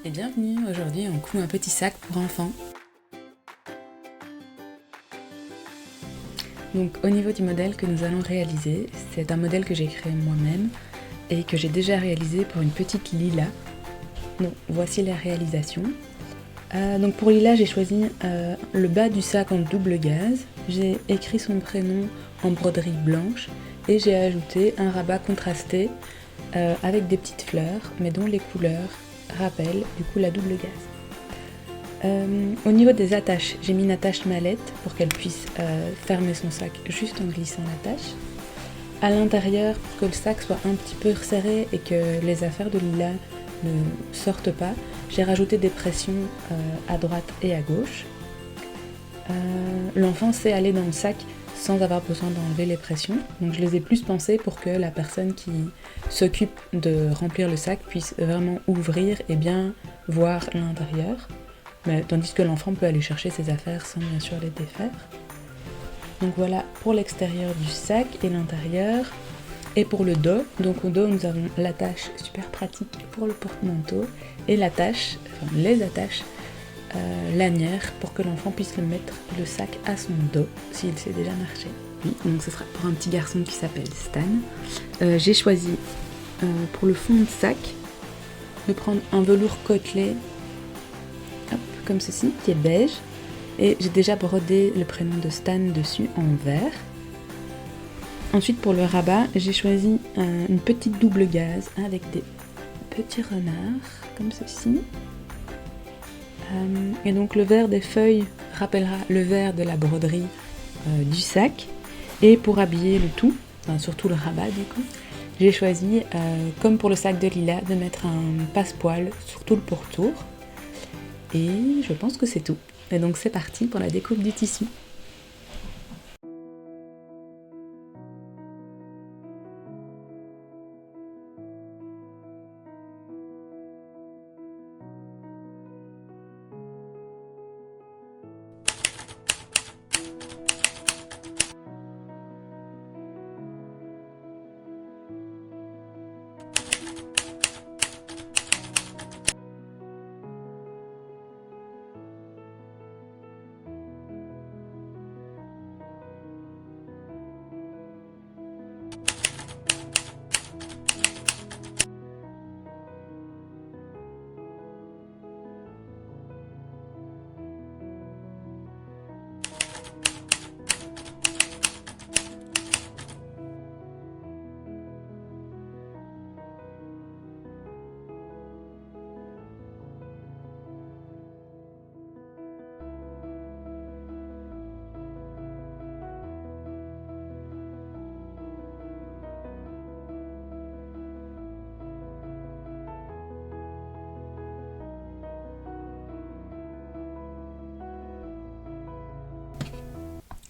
Et bienvenue, aujourd'hui on coud un petit sac pour enfants. Donc au niveau du modèle que nous allons réaliser, c'est un modèle que j'ai créé moi-même et que j'ai déjà réalisé pour une petite Lila. Donc voici la réalisation. Donc pour Lila, j'ai choisi le bas du sac en double gaze, j'ai écrit son prénom en broderie blanche et j'ai ajouté un rabat contrasté avec des petites fleurs, mais dont les couleurs rappellent du coup la double gaze. Au niveau des attaches, j'ai mis une attache mallette pour qu'elle puisse fermer son sac juste en glissant l'attache. À l'intérieur, pour que le sac soit un petit peu resserré et que les affaires de Lila ne sortent pas, j'ai rajouté des pressions à droite et à gauche. L'enfant sait aller dans le sac sans avoir besoin d'enlever les pressions, donc je les ai plus pensées pour que la personne qui s'occupe de remplir le sac puisse vraiment ouvrir et bien voir l'intérieur, mais tandis que l'enfant peut aller chercher ses affaires sans bien sûr les défaire. Donc voilà pour l'extérieur du sac et l'intérieur. Et pour le dos, donc au dos nous avons l'attache super pratique pour le porte-manteau et l'attache, enfin les attaches lanières pour que l'enfant puisse le mettre le sac à son dos s'il sait déjà marcher. Oui, donc ce sera pour un petit garçon qui s'appelle Stan. J'ai choisi pour le fond de sac de prendre un velours côtelé, hop, comme ceci, qui est beige. Et j'ai déjà brodé le prénom de Stan dessus en vert. Ensuite pour le rabat, j'ai choisi une petite double gaze avec des petits renards comme ceci. Et donc le vert des feuilles rappellera le vert de la broderie du sac. Et pour habiller le tout, enfin, surtout le rabat du coup, j'ai choisi, comme pour le sac de Lila, de mettre un passepoil sur tout le pourtour. Et je pense que c'est tout. Et donc c'est parti pour la découpe du tissu.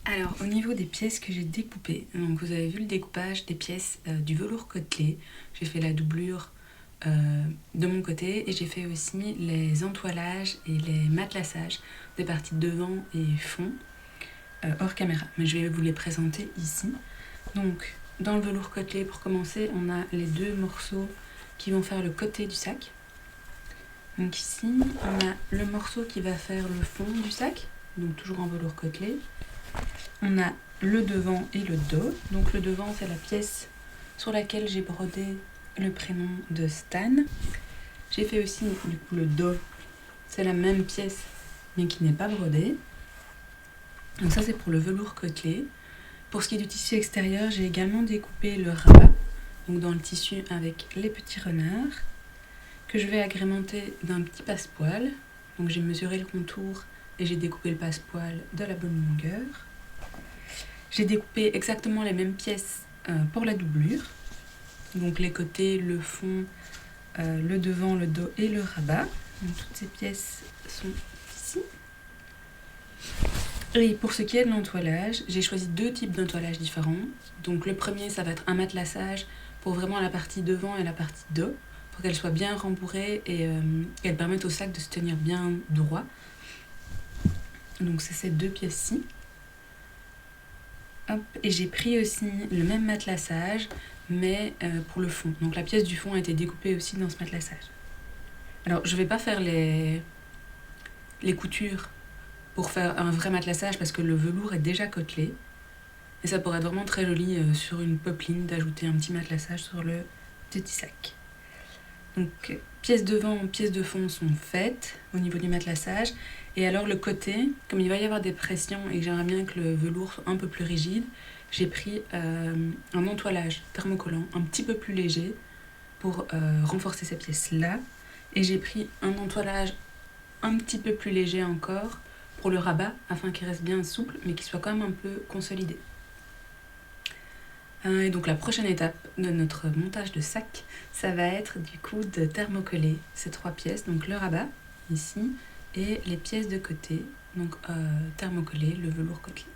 Alors au niveau des pièces que j'ai découpées, donc vous avez vu le découpage des pièces du velours côtelé, j'ai fait la doublure de mon côté et j'ai fait aussi les entoilages et les matelassages des parties devant et fond hors caméra, mais je vais vous les présenter ici. Donc dans le velours côtelé, pour commencer, on a les deux morceaux qui vont faire le côté du sac. Donc ici on a le morceau qui va faire le fond du sac, donc toujours en velours côtelé. On a le devant et le dos. Donc le devant, c'est la pièce sur laquelle j'ai brodé le prénom de Stan. J'ai fait aussi du coup le dos, c'est la même pièce mais qui n'est pas brodée. Donc ça c'est pour le velours côtelé. Pour ce qui est du tissu extérieur, j'ai également découpé le rabat, donc dans le tissu avec les petits renards, que je vais agrémenter d'un petit passepoil. Donc j'ai mesuré le contour et j'ai découpé le passepoil de la bonne longueur. J'ai découpé exactement les mêmes pièces pour la doublure. Donc les côtés, le fond, le devant, le dos et le rabat. Donc toutes ces pièces sont ici. Et pour ce qui est de l'entoilage, j'ai choisi deux types d'entoilage différents. Donc le premier, ça va être un matelassage pour vraiment la partie devant et la partie dos, pour qu'elle soit bien rembourrée et qu'elle permette au sac de se tenir bien droit. Donc c'est ces deux pièces-ci. Hop, et j'ai pris aussi le même matelassage, mais pour le fond. Donc la pièce du fond a été découpée aussi dans ce matelassage. Alors je vais pas faire les coutures pour faire un vrai matelassage parce que le velours est déjà côtelé. Et ça pourrait être vraiment très joli sur une popeline d'ajouter un petit matelassage sur le petit sac. Donc pièces devant, pièces de fond sont faites au niveau du matelassage. Et alors le côté, comme il va y avoir des pressions et que j'aimerais bien que le velours soit un peu plus rigide, j'ai pris un entoilage thermocollant un petit peu plus léger pour renforcer ces pièces-là. Et j'ai pris un entoilage un petit peu plus léger encore pour le rabat, afin qu'il reste bien souple, mais qu'il soit quand même un peu consolidé. Et donc la prochaine étape de notre montage de sac, ça va être du coup de thermocoller ces 3 pièces, donc le rabat, ici, et les pièces de côté, donc thermocoller le velours côtelé.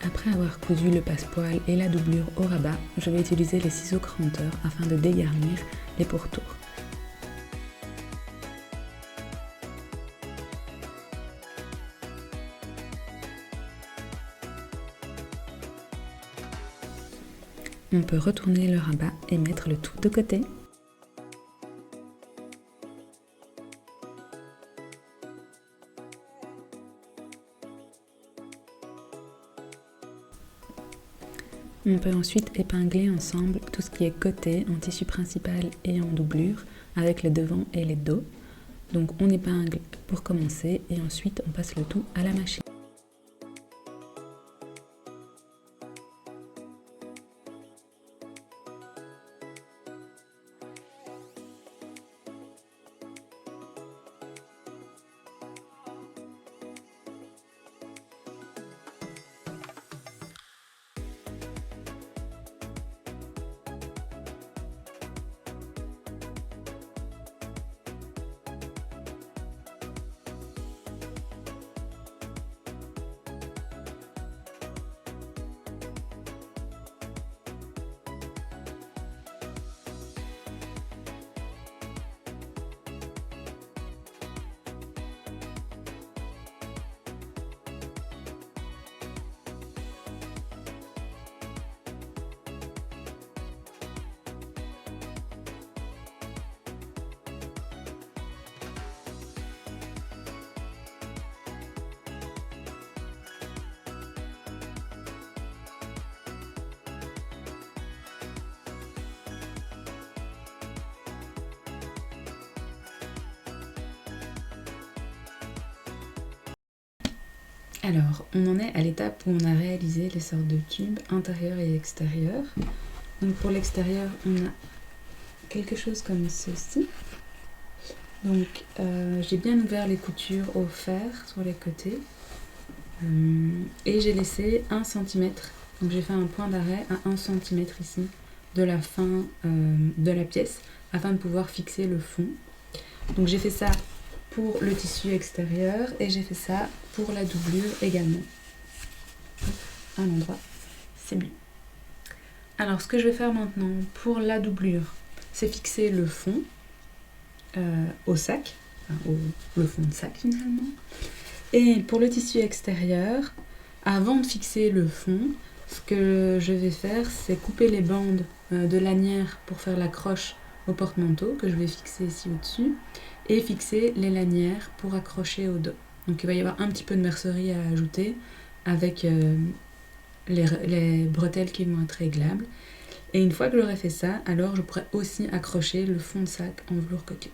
Après avoir cousu le passepoil et la doublure au rabat, je vais utiliser les ciseaux cranteurs afin de dégarnir les pourtours. On peut retourner le rabat et mettre le tout de côté. On peut ensuite épingler ensemble tout ce qui est côté en tissu principal et en doublure avec le devant et les dos. Donc on épingle pour commencer et ensuite on passe le tout à la machine. Alors, on en est à l'étape où on a réalisé les sortes de tubes intérieurs et extérieurs. Donc pour l'extérieur, on a quelque chose comme ceci. Donc j'ai bien ouvert les coutures au fer sur les côtés et j'ai laissé 1 cm. Donc j'ai fait un point d'arrêt à 1 cm ici de la fin de la pièce afin de pouvoir fixer le fond. Donc j'ai fait ça pour le tissu extérieur et j'ai fait ça pour la doublure également. À l'endroit, c'est bien. Alors ce que je vais faire maintenant pour la doublure, c'est fixer le fond au sac, enfin, le fond de sac finalement. Et pour le tissu extérieur, avant de fixer le fond, Ce que je vais faire, c'est couper les bandes de lanières pour faire l'accroche au porte-manteau, que je vais fixer ici au-dessus, et fixer les lanières pour accrocher au dos. Donc il va y avoir un petit peu de mercerie à ajouter avec les bretelles qui vont être réglables. Et une fois que j'aurai fait ça, alors je pourrai aussi accrocher le fond de sac en velours côtelé.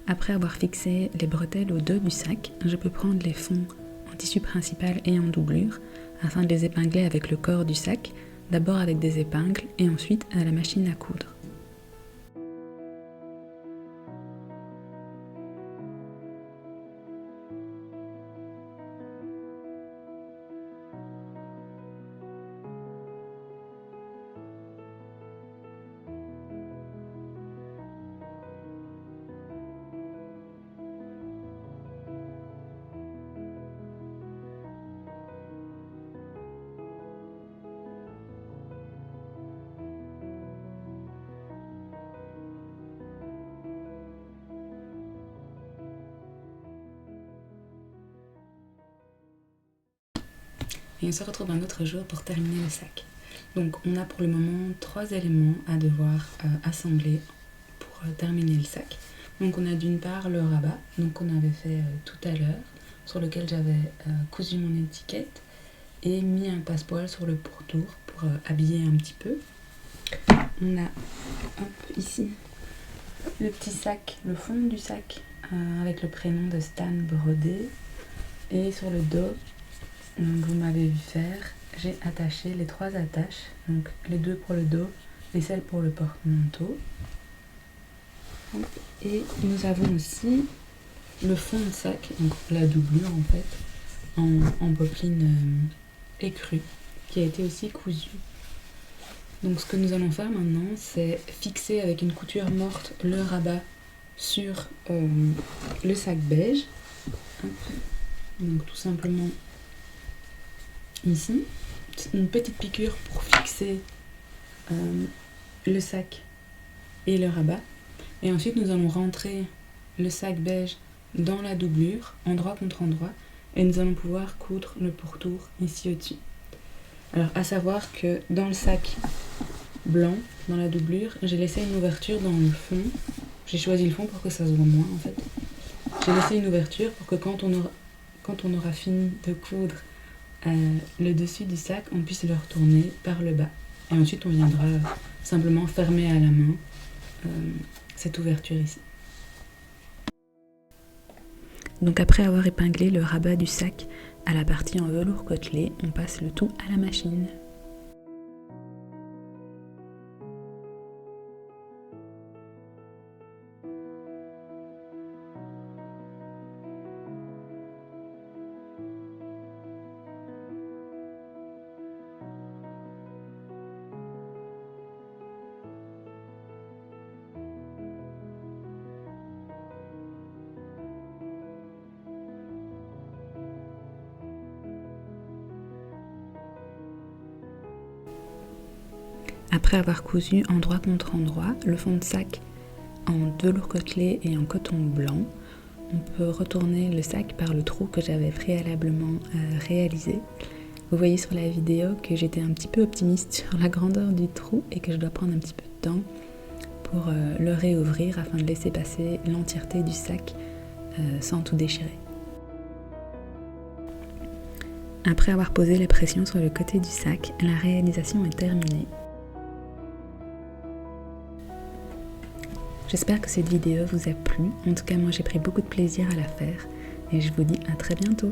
Après avoir fixé les bretelles au dos du sac, je peux prendre les fonds en tissu principal et en doublure afin de les épingler avec le corps du sac, d'abord avec des épingles et ensuite à la machine à coudre. Et on se retrouve un autre jour pour terminer le sac. Donc on a pour le moment 3 éléments à devoir assembler pour terminer le sac. Donc on a d'une part le rabat, donc qu'on avait fait tout à l'heure, sur lequel j'avais cousu mon étiquette et mis un passepoil sur le pourtour pour habiller un petit peu. On a ici le petit sac, le fond du sac avec le prénom de Stan brodé, et sur le dos, vous m'avez vu faire, j'ai attaché les 3 attaches, donc les 2 pour le dos et celle pour le porte-manteau. Et nous avons aussi le fond de sac, donc la doublure en fait, en popeline écrue, qui a été aussi cousue. Donc ce que nous allons faire maintenant, c'est fixer avec une couture morte le rabat sur le sac beige. Donc tout simplement ici, une petite piqûre pour fixer le sac et le rabat. Et ensuite nous allons rentrer le sac beige dans la doublure, endroit contre endroit, et nous allons pouvoir coudre le pourtour ici au-dessus. Alors à savoir que dans le sac, blanc dans la doublure. J'ai laissé une ouverture dans le fond. J'ai choisi le fond pour que ça se voit moins en fait. J'ai laissé une ouverture pour que quand on aura fini de coudre le dessus du sac, on puisse le retourner par le bas. Et ensuite on viendra simplement fermer à la main cette ouverture ici. Donc après avoir épinglé le rabat du sac à la partie en velours côtelé, on passe le tout à la machine. Après avoir cousu endroit contre endroit le fond de sac en velours côtelé et en coton blanc, on peut retourner le sac par le trou que j'avais préalablement réalisé. Vous voyez sur la vidéo que j'étais un petit peu optimiste sur la grandeur du trou et que je dois prendre un petit peu de temps pour le réouvrir afin de laisser passer l'entièreté du sac sans tout déchirer. Après avoir posé les pressions sur le côté du sac, la réalisation est terminée. J'espère que cette vidéo vous a plu. En tout cas, moi j'ai pris beaucoup de plaisir à la faire et je vous dis à très bientôt.